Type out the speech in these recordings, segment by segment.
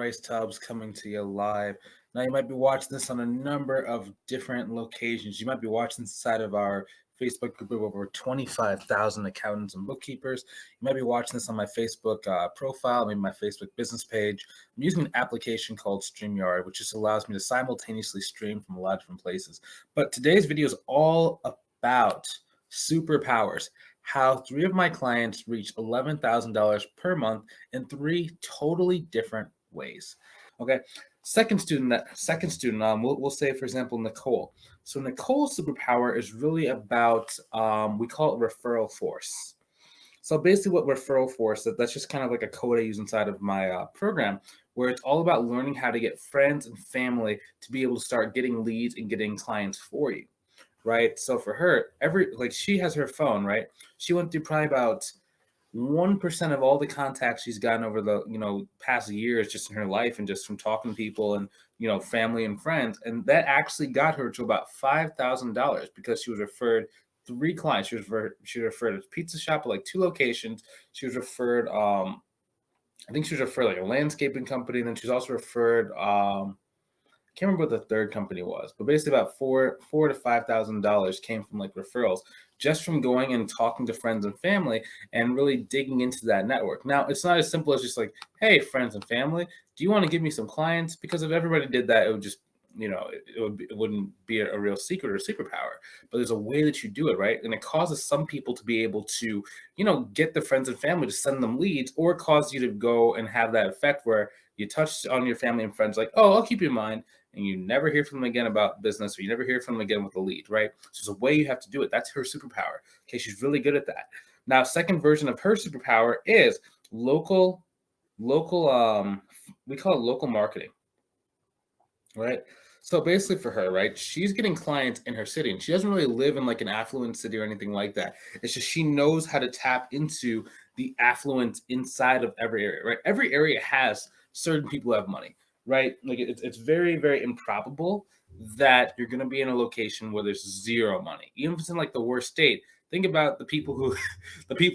Bryce Tubbs coming to you live. Now, you might be watching this on a number of different locations. You might be watching inside of our Facebook group of over 25,000 accountants and bookkeepers. You might be watching this on my Facebook profile, maybe my Facebook business page. I'm using an application called StreamYard, which just allows me to simultaneously stream from a lot of different places. But today's video is all about superpowers. How 3 of my clients reached $11,000 per month in 3 totally different ways. Okay. Second student, we'll say, for example, Nicole. So Nicole's superpower is really about, we call it referral force. So basically what referral force, that's just kind of like a code I use inside of my program, where it's all about learning how to get friends and family to be able to start getting leads and getting clients for you. Right. So for her, she has her phone, right? She went through probably about 1% of all the contacts she's gotten over the past years just in her life and just from talking to people and family and friends, and that actually got her to about $5,000 because she was referred 3 clients. She was referred a pizza shop at like 2 locations. She was referred I think she was referred like a landscaping company, and then she was also referred can't remember what the third company was, but basically about $4,000 to $5,000 came from like referrals, just from going and talking to friends and family and really digging into that network. Now, it's not as simple as just like, hey, friends and family, do you want to give me some clients? Because if everybody did that, it would just, it wouldn't be a real secret or superpower. But there's a way that you do it, right? And it causes some people to be able to, get the friends and family to send them leads, or cause you to go and have that effect where you touch on your family and friends like, oh, I'll keep you in mind, and you never hear from them again about business, or you never hear from them again with a lead, right? So there's a way you have to do it. That's her superpower. Okay, she's really good at that. Now, second version of her superpower is local, we call it local marketing, right? So basically for her, right, she's getting clients in her city, and she doesn't really live in like an affluent city or anything like that. It's just she knows how to tap into the affluence inside of every area, right? Every area has certain people who have money, right? Like it's very, very improbable that you're going to be in a location where there's zero money, even if it's in like the worst state. Think about the people who,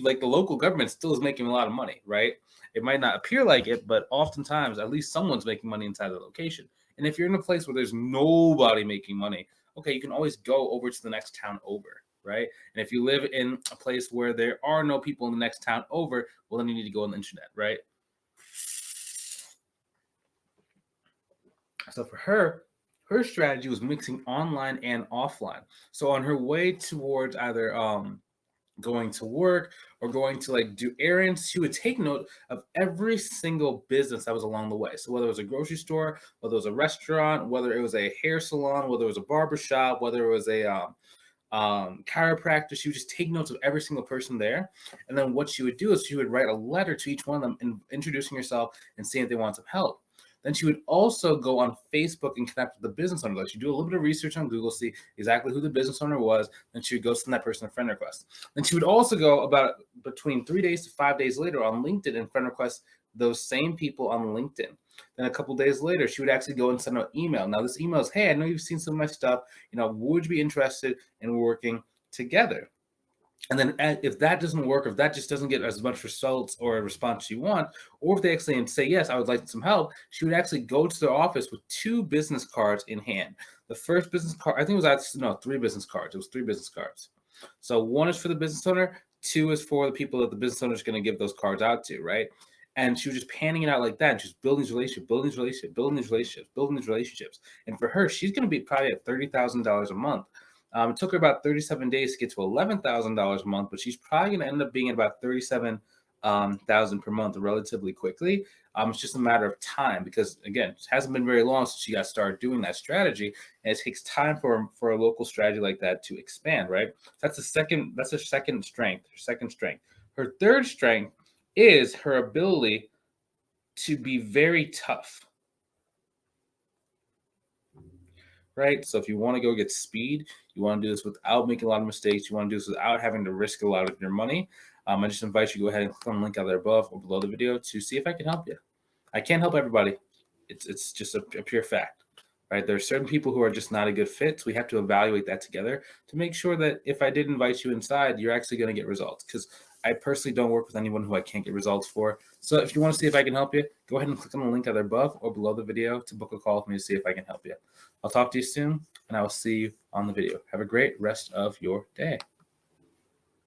like the local government still is making a lot of money, right? It might not appear like it, but oftentimes at least someone's making money inside the location. And if you're in a place where there's nobody making money, okay, you can always go over to the next town over, right? And if you live in a place where there are no people in the next town over, well, then you need to go on the internet, right? So for her strategy was mixing online and offline. So on her way towards either going to work or going to like do errands, she would take note of every single business that was along the way. So whether it was a grocery store, whether it was a restaurant, whether it was a hair salon, whether it was a barber shop, whether it was a chiropractor, she would just take notes of every single person there. And then what she would do is she would write a letter to each one of them and introducing herself and seeing if they want some help. Then she would also go on Facebook and connect with the business owner. Like she'd do a little bit of research on Google, see exactly who the business owner was. Then she would go send that person a friend request. Then she would also go about between 3 days to 5 days later on LinkedIn and friend request those same people on LinkedIn. Then a couple days later, she would actually go and send an email. Now this email is, hey, I know you've seen some of my stuff. Would you be interested in working together? And then if that doesn't work, if that just doesn't get as much results or a response you want, or if they actually say, yes, I would like some help, she would actually go to their office with 2 business cards in hand. The first business card, I think it was actually, 3 business cards. It was 3 business cards. So 1 is for the business owner, 2 is for the people that the business owner is going to give those cards out to, right? And she was just panning it out like that. And she's building these relationships. And for her, she's going to be probably at $30,000 a month. It took her about 37 days to get to $11,000 a month, but she's probably going to end up being at about $37,000 per month relatively quickly. It's just a matter of time because, again, it hasn't been very long since she got started doing that strategy, and it takes time for a local strategy like that to expand, right? That's her second strength. Her third strength is her ability to be very tough. Right? So if you want to go get speed, you want to do this without making a lot of mistakes, you want to do this without having to risk a lot of your money, I just invite you to go ahead and click on the link out there above or below the video to see if I can help you. I can't help everybody. It's just a pure fact, right? There are certain people who are just not a good fit. So we have to evaluate that together to make sure that if I did invite you inside, you're actually going to get results. Because I personally don't work with anyone who I can't get results for. So if you want to see if I can help you, go ahead and click on the link either above or below the video to book a call with me to see if I can help you. I'll talk to you soon, and I will see you on the video. Have a great rest of your day.